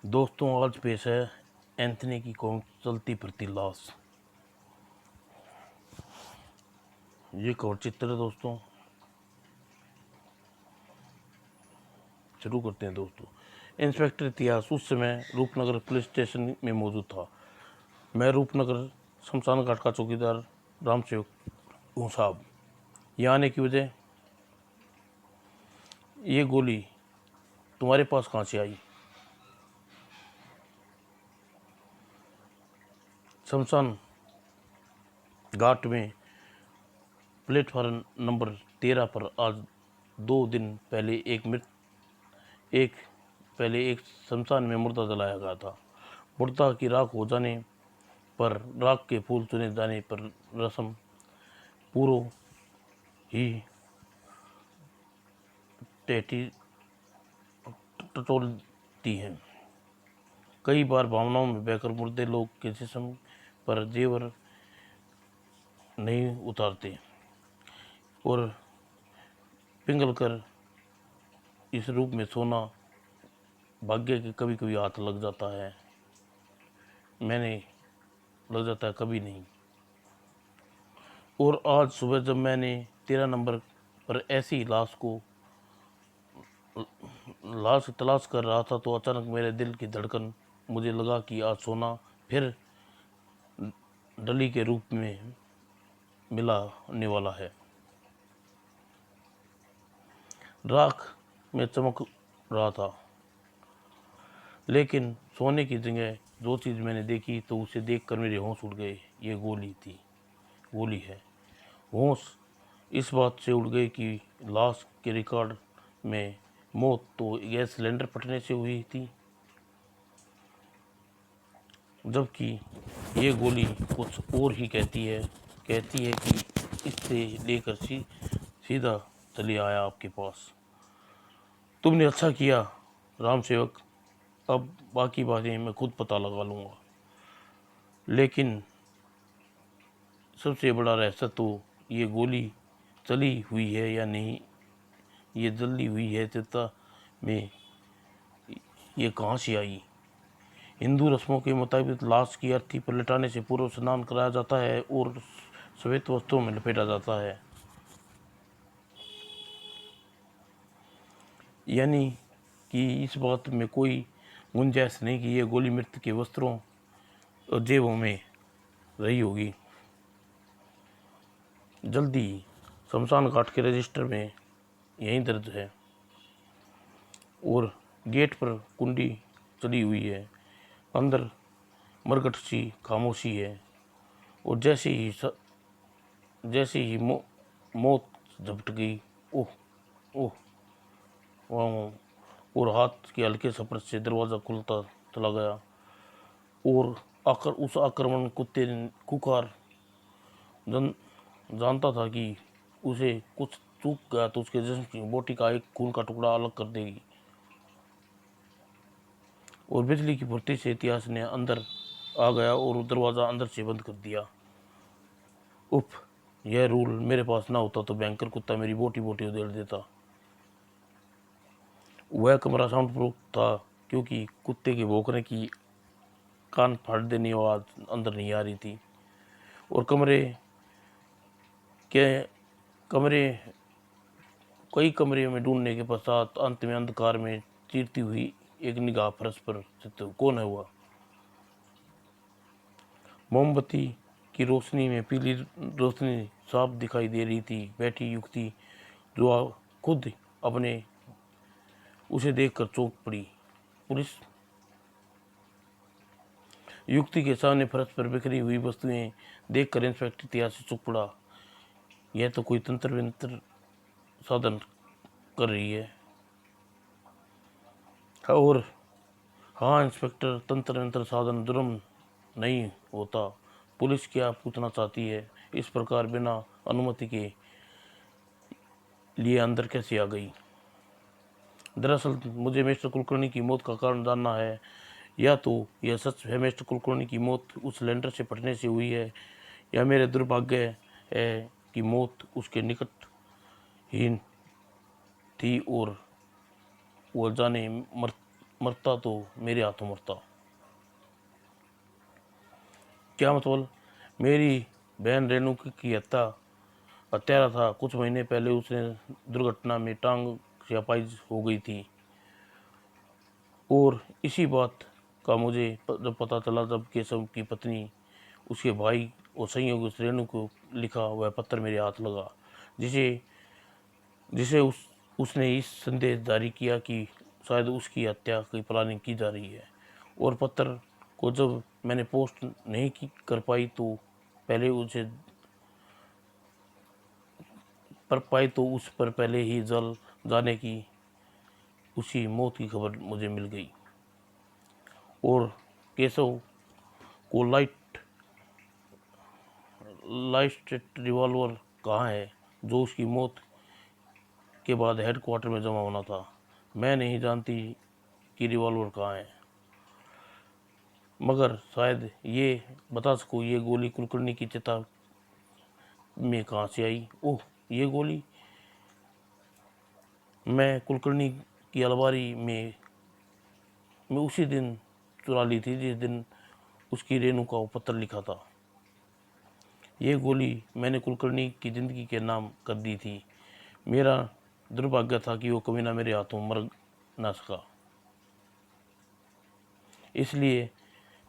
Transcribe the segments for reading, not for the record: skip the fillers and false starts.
दोस्तों, आज पेश है एंथनी की कौम चलती फिरती लाश। ये कवर चित्र है दोस्तों। शुरू करते हैं दोस्तों। इंस्पेक्टर इतिहास उस समय रूपनगर पुलिस स्टेशन में मौजूद था। मैं रूपनगर शमशान घाट का चौकीदार रामसेवक हूँ साहब। यहाँ आने की वजह, ये गोली तुम्हारे पास कहाँ से आई? शमशान घाट में प्लेटफार्म नंबर 13 पर आज 2 दिन पहले एक शमशान में मुर्दा जलाया गया था। मुर्दा की राख हो जाने पर, राख के फूल चुने जाने पर रस्म पूर्व ही टेटी टटोलती है। कई बार भावनाओं में बहकर मुर्दे लोग के जिस्म पर जेवर नहीं उतारते और पिघल कर इस रूप में सोना भाग्य के कभी कभी हाथ लग जाता है। मैंने लग जाता है, कभी नहीं। और आज सुबह जब मैंने 13 नंबर पर ऐसी लाश तलाश कर रहा था तो अचानक मेरे दिल की धड़कन, मुझे लगा कि आज सोना फिर डली के रूप में मिलाने वाला है। राख में चमक रहा था, लेकिन सोने की जगह जो चीज़ मैंने देखी तो उसे देखकर मेरे होश उड़ गए। ये गोली है। होश इस बात से उड़ गए कि लाश के रिकॉर्ड में मौत तो गैस सिलेंडर फटने से हुई थी, जबकि ये गोली कुछ और ही कहती है कि इससे लेकर सीधा चली आया आपके पास। तुमने अच्छा किया राम सेवक, अब बाकी बातें मैं खुद पता लगा लूँगा। लेकिन सबसे बड़ा रहस्य तो ये गोली चली हुई है या नहीं, ये जली हुई है चिता में, ये कहाँ से आई? हिंदू रस्मों के मुताबिक लाश की अर्थी पर लिटाने से पूर्व स्नान कराया जाता है और श्वेत वस्त्रों में लपेटा जाता है। यानी कि इस बात में कोई गुंजाइश नहीं कि यह गोली मृत्यु के वस्त्रों और जेबों में रही होगी। जल्दी शमशान घाट के रजिस्टर में यही दर्ज है और गेट पर कुंडी चढ़ी हुई है। अंदर मरघट सी खामोशी है और जैसे ही मौत झपट गई, ओह ओह वाह, और हाथ के हल्के स्पर्श से दरवाज़ा खुलता चला गया और उस आक्रमण कुत्ते ने कुकार जानता था कि उसे कुछ चूक गया तो उसके जिस्म की बोटी का एक खून का टुकड़ा अलग कर देगी। और बिजली की फुर्ती से इतिहास ने अंदर आ गया और दरवाज़ा अंदर से बंद कर दिया। उफ, यह रूल मेरे पास ना होता तो भयंकर कुत्ता मेरी बोटी उधेड़ देता। वह कमरा साउंड प्रूफ था क्योंकि कुत्ते के भौंकने की कान फाड़ देने आवाज़ अंदर नहीं आ रही थी। और कई कमरे में ढूंढने के पश्चात अंत में अंधकार में चीरती हुई एक निगाह फर्श पर स्थित, कौन है वह? मोमबत्ती की रोशनी में पीली रोशनी साफ दिखाई दे रही थी। बैठी युक्ति जो खुद अपने उसे देखकर चौंक पड़ी। पुलिस युक्ति के सामने फर्श पर बिखरी हुई वस्तुएं देखकर इंस्पेक्टर इतिहास से चुप पड़ा। यह तो कोई तंत्र विंत्र साधन कर रही है। और हाँ इंस्पेक्टर, तंत्र विंत्र साधन जुर्म नहीं होता। पुलिस क्या पूछना चाहती है? इस प्रकार बिना अनुमति के लिए अंदर कैसे आ गई? दरअसल मुझे मिस्टर कुलकर्णी की मौत का कारण जानना है। या तो यह सच है मिस्टर कुलकर्णी की मौत उस सिलेंडर से फटने से हुई है, या मेरे दुर्भाग्य है कि मौत उसके निकट ही थी और वो जाने मरता तो मेरे हाथों मरता। क्या मतलब? मेरी बहन रेणु की हत्यारा था। कुछ महीने पहले उसने दुर्घटना में टांग से अपाहिज हो गई थी। और इसी बात का मुझे जब पता चला, जब केशव की पत्नी उसके भाई और संयोग उस रेणु को लिखा वह पत्र मेरे हाथ लगा, जिसे जिसे उसने इस संदेश जारी किया कि शायद उसकी हत्या की प्लानिंग की जा रही है। और पत्र को जब मैंने पोस्ट नहीं कर पाई तो पहले उसे पर पाई तो उस पर पहले ही जल जाने की उसी मौत की खबर मुझे मिल गई। और केशव को लाइट रिवॉल्वर कहाँ है जो उसकी मौत के बाद हेडक्वार्टर में जमा होना था। मैं नहीं जानती कि रिवॉल्वर कहाँ है, मगर शायद ये बता सकूँ ये गोली कुलकर्णी की चिता में कहाँ से आई। ओह, ये गोली मैं कुलकर्णी की अलमारी में उसी दिन चुरा ली थी जिस दिन उसकी रेणु का वो पत्र लिखा था। ये गोली मैंने कुलकर्णी की ज़िंदगी के नाम कर दी थी। मेरा दुर्भाग्य था कि वो कभी ना मेरे हाथों मर ना सका, इसलिए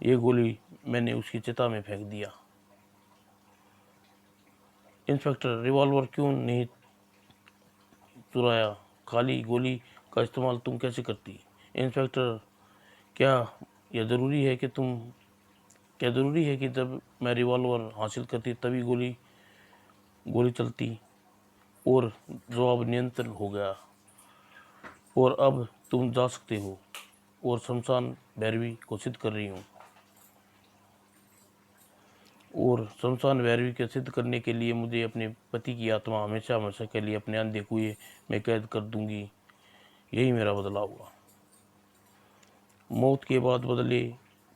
ये गोली मैंने उसकी चिता में फेंक दिया। इंस्पेक्टर, रिवॉल्वर क्यों नहीं चुराया? खाली गोली का इस्तेमाल तुम कैसे करती? इंस्पेक्टर, क्या यह ज़रूरी है कि जब मैं रिवॉल्वर हासिल करती तभी गोली चलती? और जवाब नियंत्रण हो गया। और अब तुम जा सकते हो। और शमशान भैरवी को सिद्ध कर रही हूँ। और शमशान भैरवी को सिद्ध करने के लिए मुझे अपने पति की आत्मा हमेशा हमेशा के लिए अपने अंधे कुएं में कैद कर दूंगी। यही मेरा बदला हुआ। मौत के बाद बदले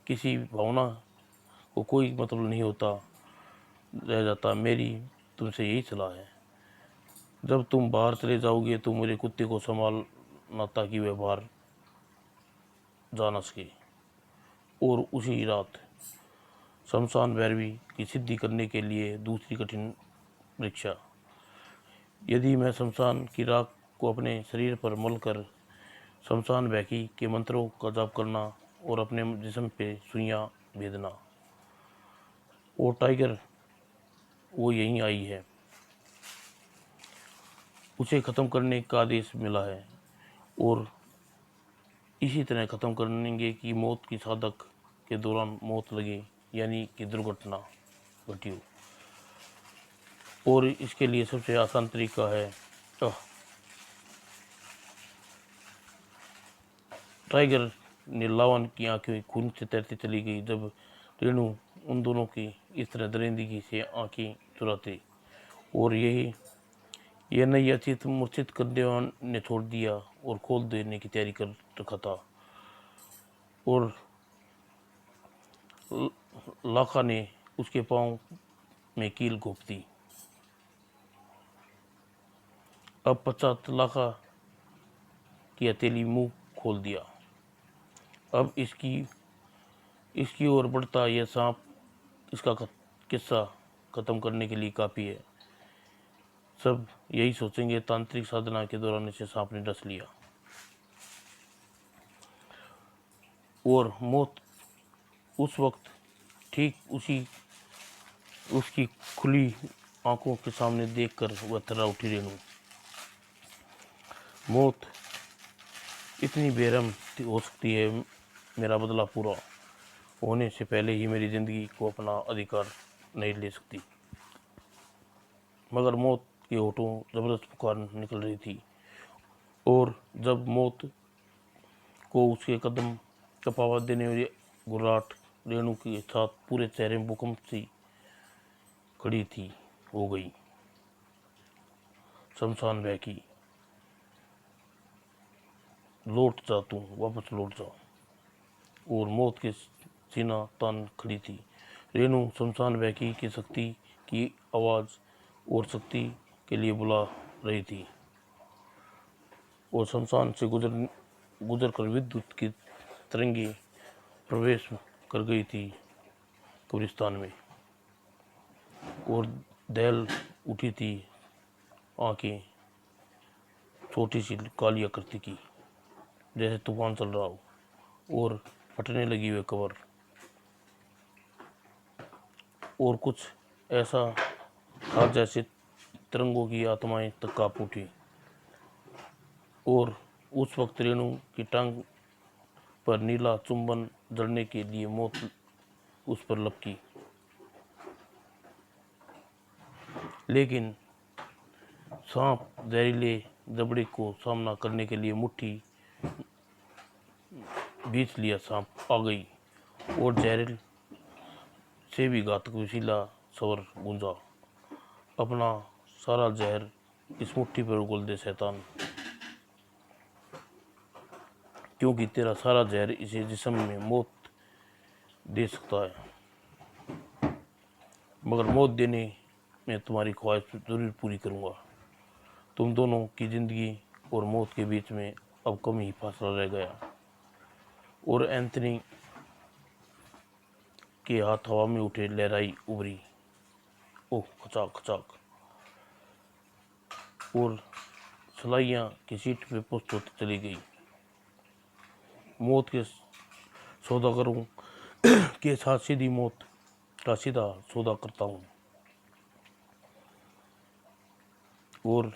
किसी भावना को कोई मतलब नहीं होता रह जाता। मेरी तुमसे यही सलाह है, जब तुम बाहर चले जाओगे तो मेरे कुत्ते को संभालना ताकि वह बाहर जा न सके। और उसी रात शमशान भैरवी की सिद्धि करने के लिए दूसरी कठिन परीक्षा। यदि मैं शमशान की राख को अपने शरीर पर मल कर शमशान भैकी के मंत्रों का जाप करना और अपने जिस्म पे सुइयां भेदना। और टाइगर वो यहीं आई है, उसे ख़त्म करने का आदेश मिला है। और इसी तरह ख़त्म करेंगे कि मौत की साधक के दौरान मौत लगे, यानी कि दुर्घटना घटी हो। और इसके लिए सबसे आसान तरीका है टाइगर ने लावन की आंखें खून से तैरती चली गई जब रेणु उन दोनों की इस तरह दरिंदगी से आंखें चुराते। और यह नई अतीत मूर्छित करने ने छोड़ दिया और खोल देने की तैयारी कर रखा था। और लाखा ने उसके पांव में कील घोंप दी। अब पश्चात लाखा की हथेली मुंह खोल दिया। अब इसकी ओर बढ़ता यह सांप इसका किस्सा खत्म करने के लिए काफ़ी है। सब यही सोचेंगे तांत्रिक साधना के दौरान इसे सांप ने डस लिया। और मौत उस वक्त ठीक उसकी खुली आंखों के सामने देखकर वह थर्रा उठी। रेणु, मौत इतनी बेरहम हो सकती है, मेरा बदला पूरा होने से पहले ही मेरी ज़िंदगी को अपना अधिकार नहीं ले सकती। मगर मौत के होठों ज़बरदस्त पुकार निकल रही थी। और जब मौत को उसके कदम कपावा देने वाली घुर्राहट रेणु के साथ पूरे चेहरे में भूकंप सी खड़ी थी हो गई। शमशान भैकी, लौट जा, तू वापस लौट जा। और मौत के सीना तान खड़ी थी। रेणु शमशान भैकी की शक्ति की आवाज़ और शक्ति के लिए बुला रही थी। और शमशान से गुजरकर विद्युत की तरंगे प्रवेश कर गई थी कब्रिस्तान में, और दहल उठी थी आंखें छोटी सी काली आकृति की, जैसे तूफान चल रहा हो, और फटने लगी हुई कबर, और कुछ ऐसा था जैसे तरंगों की आत्माएं तक कांप उठी। और उस वक्त रेणु की टांग पर नीला चुंबन जड़ने के लिए मौत उस पर लपकी, लेकिन सांप जहरीले जबड़े को सामना करने के लिए मुट्ठी बीच लिया। सांप आ गई और जहर से भी घातक विशीला स्वर गूंजा, अपना सारा जहर इस मुट्ठी पर उगल दे शैतान, क्योंकि तेरा सारा जहर इसे जिस्म में मौत दे सकता है, मगर मौत देने में तुम्हारी ख्वाहिश जरूर पूरी करूंगा। तुम दोनों की जिंदगी और मौत के बीच में अब कम ही फासला रह गया। और एंथनी के हाथ हवा में उठे, लहराई उभरी, ओह खचाक खचाक, और सलाइयाँ की सीट पे पुष्ट होती चली गई। मौत के सौदागरों के साथ सीधी मौत का सीधा सौदा करता हूँ, और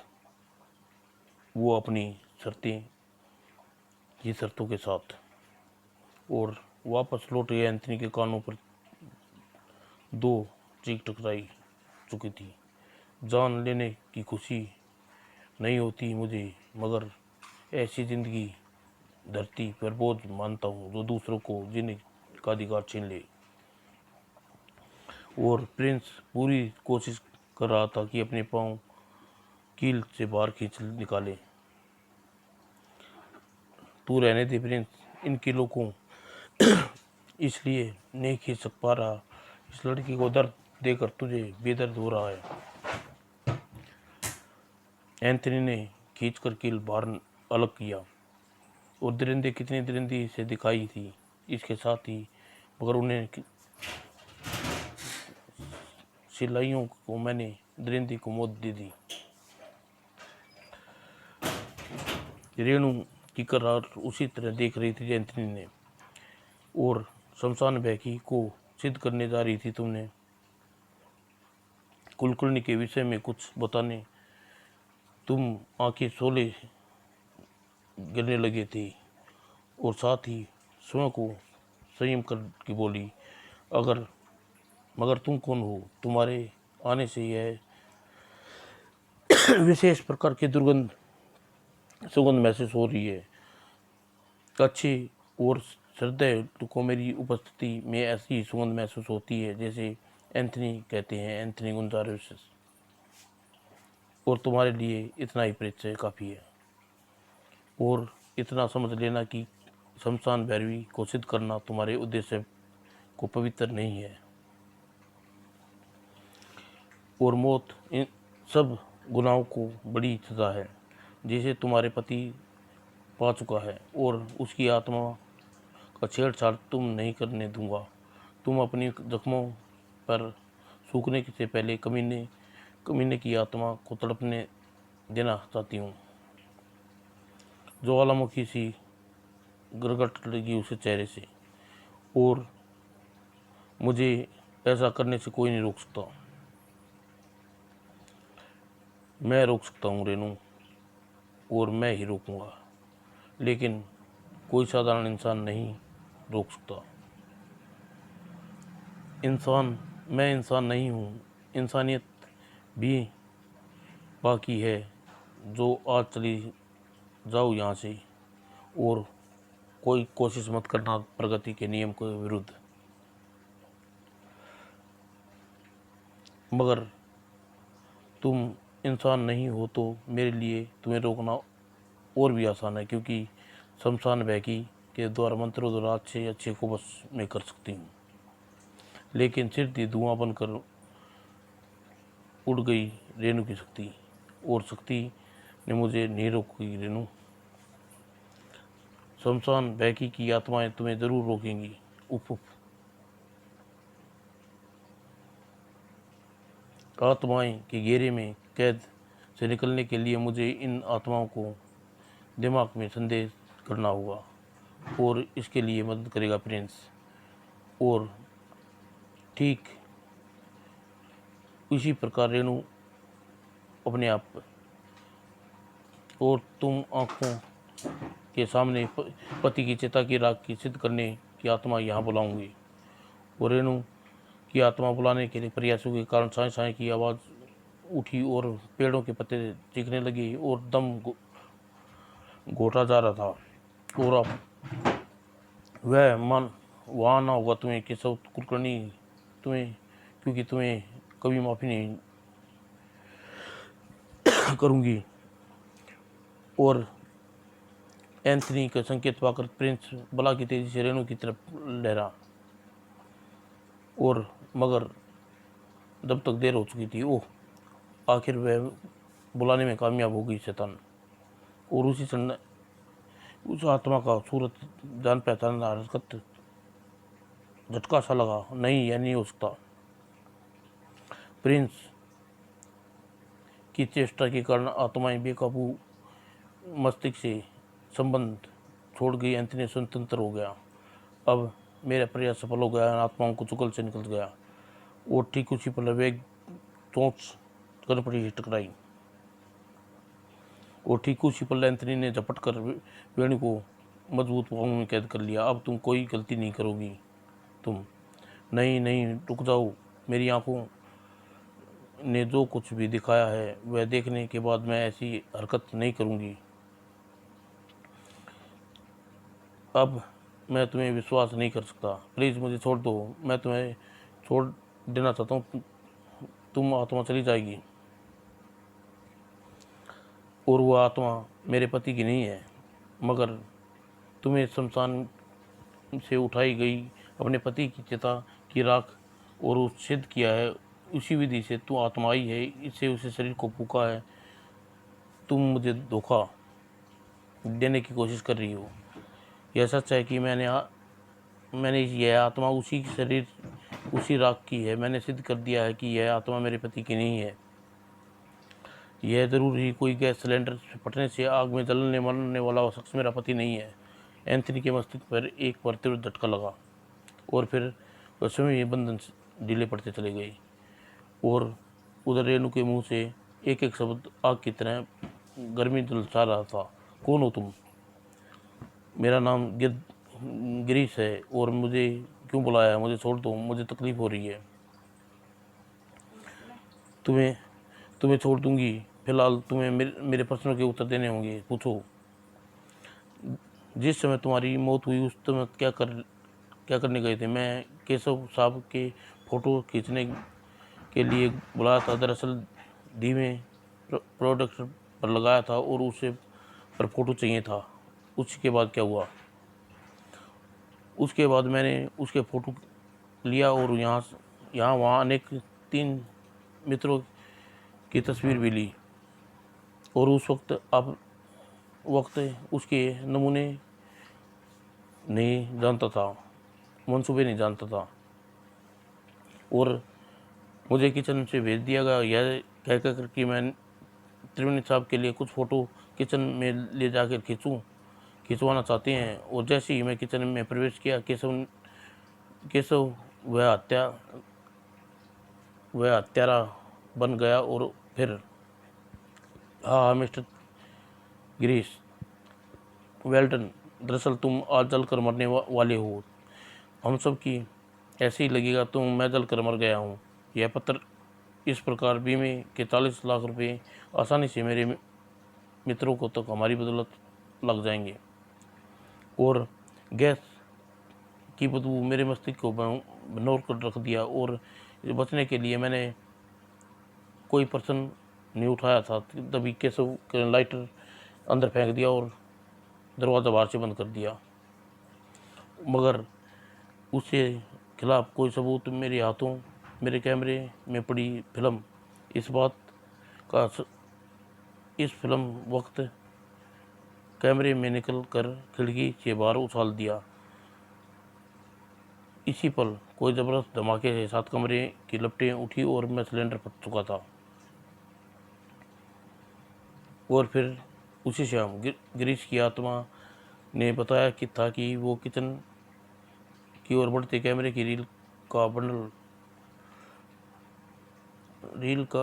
वो अपनी शर्तें की शर्तों के साथ। और वापस लौट गए। एंथनी के कानों पर दो चीख टकराई चुकी थी। जान लेने की खुशी नहीं होती मुझे, मगर ऐसी जिंदगी धरती पर बोझ मानता हूँ जो दूसरों को जीने का अधिकार छीन ले। और प्रिंस पूरी कोशिश कर रहा था कि अपने पाँव कील से बाहर खींच निकाले। तू रहने दे प्रिंस, इन कीलों को इसलिए नहीं खींच सक पा रहा, इस लड़की को दर्द देकर तुझे बेदर्द हो रहा है। एंथनी ने खींचकर कील बाहर अलग किया, और दरिंदे कितनी दरिंदी से दिखाई थी इसके साथ ही, मगर उन्हें सिलाइयों को मैंने दरिंदी को मौत दे दी। रेणु की करार उसी तरह देख रही थी एंथनी ने, और शमशान बैकी को सिद्ध करने जा रही थी। तुमने कुलकर्णी के विषय में कुछ बताने तुम आंखें सोले गिरने लगे थे, और साथ ही स्वयं को संयम करके बोली, मगर तुम कौन हो? तुम्हारे आने से यह विशेष प्रकार की सुगंध महसूस हो रही है। अच्छी और श्रद्धेय को मेरी उपस्थिति में ऐसी सुगंध महसूस होती है जैसे एंथनी कहते हैं, एंथनी गुंजारेस। और तुम्हारे लिए इतना ही परिचय काफ़ी है, और इतना समझ लेना कि शमशान भैरवी को सिद्ध करना तुम्हारे उद्देश्य को पवित्र नहीं है। और मौत इन सब गुनाहों को बड़ी सजा है जिसे तुम्हारे पति पा चुका है, और उसकी आत्मा का छेड़छाड़ तुम नहीं करने दूंगा। तुम अपनी जख्मों पर सूखने से पहले कमीने की आत्मा को तड़पने देना चाहती हूँ। ज्वालामुखी सी गिरगट लगी उसे चेहरे से, और मुझे ऐसा करने से कोई नहीं रोक सकता। मैं रोक सकता हूँ रेनू, और मैं ही रोकूंगा, लेकिन कोई साधारण इंसान नहीं रोक सकता। मैं इंसान नहीं हूँ, इंसानियत भी बाकी है। जो आज चली जाओ यहाँ से, और कोई कोशिश मत करना प्रगति के नियम के विरुद्ध। मगर तुम इंसान नहीं हो तो मेरे लिए तुम्हें रोकना और भी आसान है, क्योंकि शमशान बैकी के द्वारा मंत्रों द्वारा अच्छे को बस में कर सकती हूँ। लेकिन सिर्फ ही धुआं बनकर उड़ गई रेणु की शक्ति, और शक्ति ने मुझे नहीं रोकी रेणु। शमशान बैकी की आत्माएं तुम्हें जरूर रोकेंगी। उफ उफ। आत्माएं के घेरे में कैद से निकलने के लिए मुझे इन आत्माओं को दिमाग में संदेश करना होगा और इसके लिए मदद करेगा प्रिंस। और ठीक इसी प्रकार रेणु अपने आप और तुम आंखों के सामने पति की चिता की राख की सिद्ध करने की आत्मा यहाँ बुलाऊंगी। और रेणु की आत्मा बुलाने के लिए प्रयासों के कारण साए साए की आवाज़ उठी और पेड़ों के पत्ते चीखने लगे और दम घोटा जा रहा था। और अब वह मन वहाँ ना होगा तुम्हें केशव कुलकर्णी, तुम्हें, क्योंकि तुम्हें कभी माफ़ी नहीं करूँगी। और एंथनी का संकेत पाकर प्रिंस बला की तेजी से रेणु की तरफ लहरा, और मगर जब तक देर हो चुकी थी। ओह, आखिर वह बुलाने में कामयाब हो गई शैतान। और उसी क्षण उस आत्मा का सूरत जान पहचान हरकत झटका सा लगा। नहीं, यह नहीं हो सकता। प्रिंस की चेष्टा के कारण आत्माएं बेकाबू मस्तिष्क से संबंध छोड़ गई। एंथनी स्वतंत्र हो गया। अब मेरा प्रयास सफल हो गया। आत्माओं को चुगल से निकल गया। और ठीक उसी पर वेग चोंच कनपटी से टकराई। और ठीक उसी पर एंथनी ने झपट कर वेणु को मजबूत पाँव में कैद कर लिया। अब तुम कोई गलती नहीं करोगी। तुम नहीं नहीं, रुक जाओ। मेरी आंखों ने जो कुछ भी दिखाया है वह देखने के बाद मैं ऐसी हरकत नहीं करूँगी। अब मैं तुम्हें विश्वास नहीं कर सकता। प्लीज़ मुझे छोड़ दो। मैं तुम्हें छोड़ देना चाहता हूँ। तुम आत्मा चली जाएगी। और वह आत्मा मेरे पति की नहीं है, मगर तुम्हें शमशान से उठाई गई अपने पति की चिता की राख और उस सिद्ध किया है उसी विधि से तू आत्मा आई है। इससे उसे शरीर को फूका है। तुम मुझे धोखा देने की कोशिश कर रही हो। यह सच है कि मैंने यह आत्मा उसी शरीर उसी राख की है। मैंने सिद्ध कर दिया है कि यह आत्मा मेरे पति की नहीं है। यह जरूर ही कोई गैस सिलेंडर फटने से आग में जलने मरने वाला शख्स मेरा पति नहीं है। एंथनी के मस्तिष्क पर एक बार तीव्र झटका लगा और फिर वह स्वयं ही बंधन ढीले पड़ते चले गए। और उधर रेणु के मुंह से एक एक शब्द आग की तरह गर्मी झुलसा रहा था। कौन हो तुम? मेरा नाम गिरीश है। और मुझे क्यों बुलाया है? मुझे छोड़ दो। मुझे तकलीफ हो रही है। तुम्हें छोड़ दूंगी। फिलहाल तुम्हें मेरे प्रश्नों के उत्तर देने होंगे। पूछो। जिस समय तुम्हारी मौत हुई उस समय क्या करने गए थे? मैं केशव साहब के फ़ोटो खींचने के लिए बुलाया था। दरअसल धीमे प्रोडक्ट पर लगाया था और उसे पर फ़ोटो चाहिए था। उसके बाद क्या हुआ? उसके बाद मैंने उसके फ़ोटो लिया और यहाँ वहाँ अनेक 3 मित्रों की तस्वीर भी ली। और उस वक्त उसके नमूने नहीं जानता था, मंसूबे नहीं जानता था। और मुझे किचन से भेज दिया गया यह कहकर कि मैं त्रिवेणी साहब के लिए कुछ फ़ोटो किचन में ले जाकर खिंचवाना चाहते हैं। और जैसे ही मैं किचन में प्रवेश किया, केशव वह हत्यारा बन गया। और फिर हाँ मिस्टर गिरीश, वेल्टन, दरअसल तुम आज जल कर मरने वाले हो। हम सब की ऐसे ही लगेगा मैं जल कर मर गया हूँ। यह पत्र इस प्रकार बीमे के 40 लाख रुपए आसानी से मेरे मित्रों को तक हमारी बदौलत लग जाएंगे। और गैस की बदबू मेरे मस्तिष्क को बनौर कर रख दिया। और बचने के लिए मैंने कोई प्रश्न नहीं उठाया था। तभी केशव लाइटर अंदर फेंक दिया और दरवाज़ा बाहर से बंद कर दिया। मगर उसके खिलाफ कोई सबूत मेरे हाथों, मेरे कैमरे में पड़ी फिल्म इस फिल्म वक्त कैमरे में निकल कर खिड़की से बाहर उछाल दिया। इसी पल कोई जबरदस्त धमाके के साथ कमरे की लपटें उठी और मैं सिलेंडर फट चुका था। और फिर उसी शाम गिरीश की आत्मा ने बताया कि था कि वो किचन की ओर बढ़ते कैमरे की रील का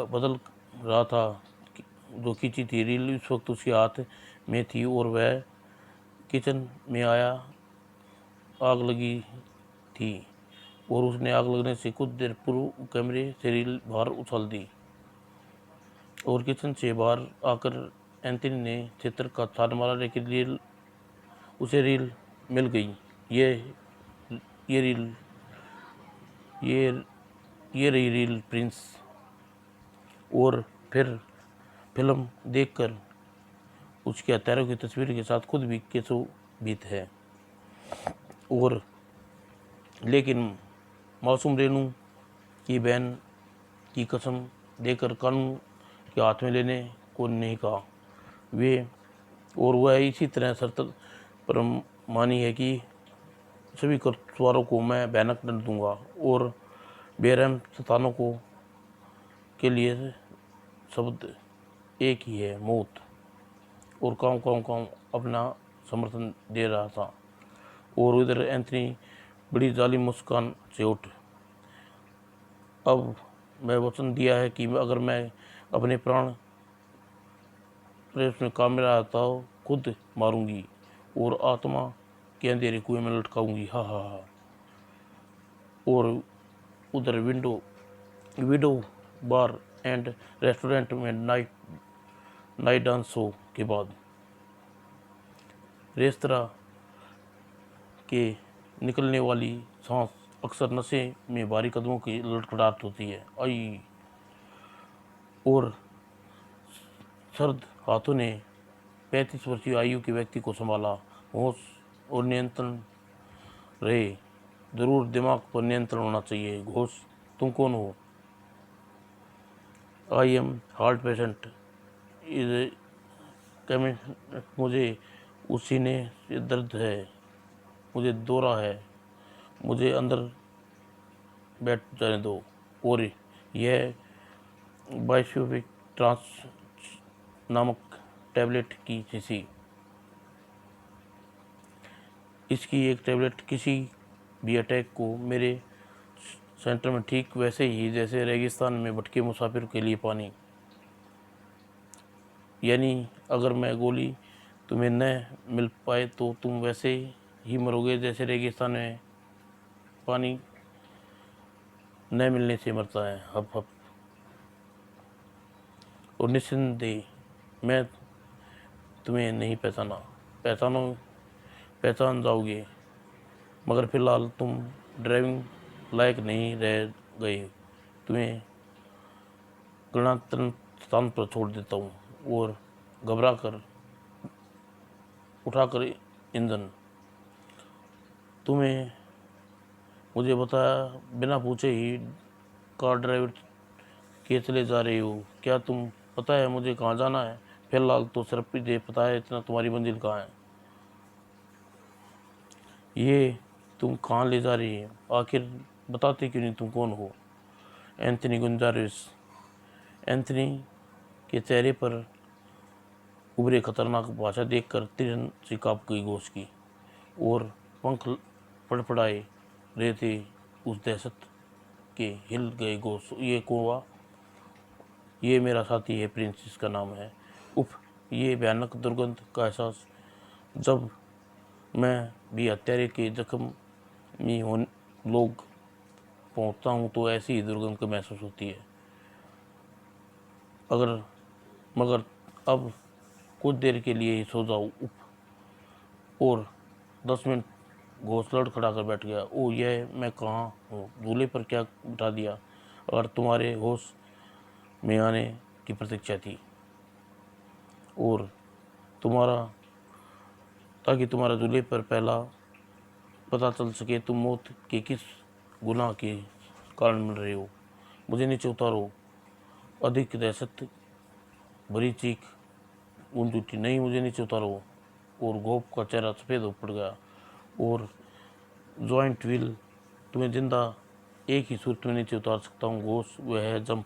बदल रहा था। जो खींची थी रील इस वक्त उसके हाथ में थी और वह किचन में आग लगी थी और उसने आग लगने से कुछ देर पूर्व कैमरे से रील बाहर उछाल दी और किचन से बाहर आकर एंथनी ने क्षेत्र का छान मारा, लेकिन उसे रील मिल गई। ये रील ये ये रही रील प्रिंस। और फिर फिल्म देखकर उसके हत्यारों की तस्वीर के साथ खुद भी केशोभीत है। और लेकिन मासूम रेनू की बहन की कसम देकर कानून के हाथ में लेने को नहीं कहा। वह इसी तरह शर्त पर मानी है कि सभी कसूरवारों को मैं भयानक दंड दूंगा और बेरहम शैतानों के लिए शब्द एक ही है, मौत। और काऊ अपना समर्थन दे रहा था। और उधर एंथनी बड़ी जालिम मुस्कान से उठ, अब मैं वचन दिया है कि अगर मैं अपने प्राण प्रेस में काम आता हो खुद मारूंगी और आत्मा के अंधेरे कुएं में लटकाऊंगी। हा हा हा। और उधर विडो बार एंड रेस्टोरेंट में नाइट डांस शो के बाद रेस्तरां के निकलने वाली सांस अक्सर नशे में भारी कदमों की लड़खड़ाहट होती है। आई और सर्द हाथों ने 35 वर्षीय आयु के व्यक्ति को संभाला। होश और नियंत्रण रहे, जरूर दिमाग पर नियंत्रण होना चाहिए। घोष, तुम कौन हो? I am heart patient is मुझे सीने से दर्द है, मुझे दौरा है, मुझे अंदर बैठ जाने दो। और यह बाइस्फोरिक ट्रांस नामक टैबलेट की शीशी। इसकी एक टैबलेट किसी भी अटैक को मेरे सेंटर में ठीक वैसे ही जैसे रेगिस्तान में भटके मुसाफिर के लिए पानी। यानी अगर मैं गोली तुम्हें न मिल पाए तो तुम वैसे ही मरोगे जैसे रेगिस्तान में पानी न मिलने से मरता है। हप हप। और निस्संदेह मैं तुम्हें नहीं पहचान जाओगे, मगर फिलहाल तुम ड्राइविंग लायक नहीं रह गए। तुम्हें गणतंत्र स्थान पर छोड़ देता हूँ और घबरा कर उठाकर ईंधन तुम्हें मुझे बताया बिना पूछे ही कार ड्राइवर के चले जा रही हो। क्या तुम पता है मुझे कहाँ जाना है? फिलहाल तो सिर्फ मुझे पता है इतना, तुम्हारी मंजिल कहाँ है? ये तुम कहाँ ले जा रही है? आखिर बताते क्यों नहीं तुम कौन हो? एंथनी गुंजारेस। एंथनी के चेहरे पर उभरे खतरनाक भाषा देखकर तिरन सी काँप गई घोष की और पंख फड़फड़ाए रहे थे उस दहशत के। हिल गए घोष। ये कौवा, ये मेरा साथी है, प्रिंस इसका नाम है। उफ, ये भयानक दुर्गंध का एहसास जब मैं भी हत्यारे के जख्म में लोग पहुंचता हूँ तो ऐसी ही दुर्गंध को महसूस होती है। मगर अब कुछ देर के लिए ही सो जाओ। और 10 मिनट घोष लड़खड़ा कर बैठ गया। ओ, यह मैं कहाँ हूँ? झूले पर क्या बिठा दिया? और तुम्हारे होश में आने की प्रतीक्षा थी और ताकि तुम्हारा झूले पर पहला पता चल सके तुम मौत के किस गुनाह के कारण मिल रहे हो। मुझे नीचे उतारो। अधिक दहशत भरी चीख गूंज उठी। नहीं, मुझे नीचे उतारो। और गोप का चेहरा सफ़ेद हो पड़ गया। और जॉइंट व्हील, तुम्हें जिंदा एक ही सूरत में नीचे उतार सकता हूँ घोष, वह है जंप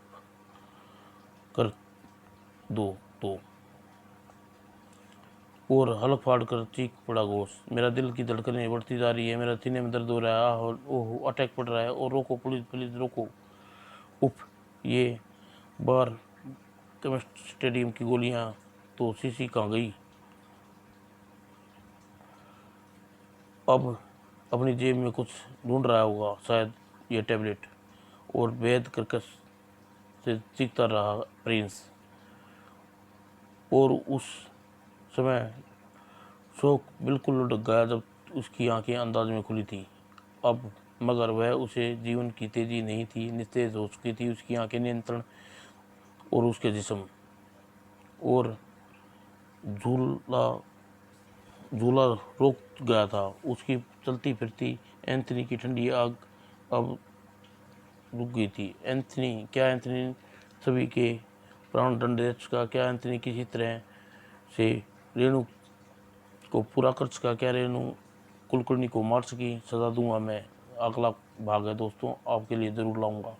कर दो तो। और हलक फाड़ कर चीख पड़ा घोष, मेरा दिल की धड़कनें बढ़ती जा रही है, मेरा सीने में दर्द हो रहा है, ओह अटैक पड़ रहा है, और रोको पुलिस पुलिस रोको। उफ, ये बार केमिस्ट स्टेडियम की गोलियां तो सीसी कहाँ गई। अब अपनी जेब में कुछ ढूंढ रहा होगा, शायद ये टैबलेट। और बेहद कर्कश से चीखता रहा प्रिंस। और उस समय शोक बिल्कुल लुढ़क गया जब उसकी आंखें अंदाज में खुली थी अब, मगर वह उसे जीवन की तेजी नहीं थी, निस्तेज हो चुकी थी उसकी आंखें नियंत्रण और उसके जिस्म। और झूला झूला रुक गया था, उसकी चलती फिरती एंथनी की ठंडी आग अब रुक गई थी। एंथनी, क्या एंथनी सभी के प्राण दंड दे चुका? क्या एंथनी किसी तरह से रेणु को पूरा कर चुका? क्या रेणु कुलकर्णी को मार सकी? सजा दूंगा मैं। अगला भाग है दोस्तों, आपके लिए जरूर लाऊंगा।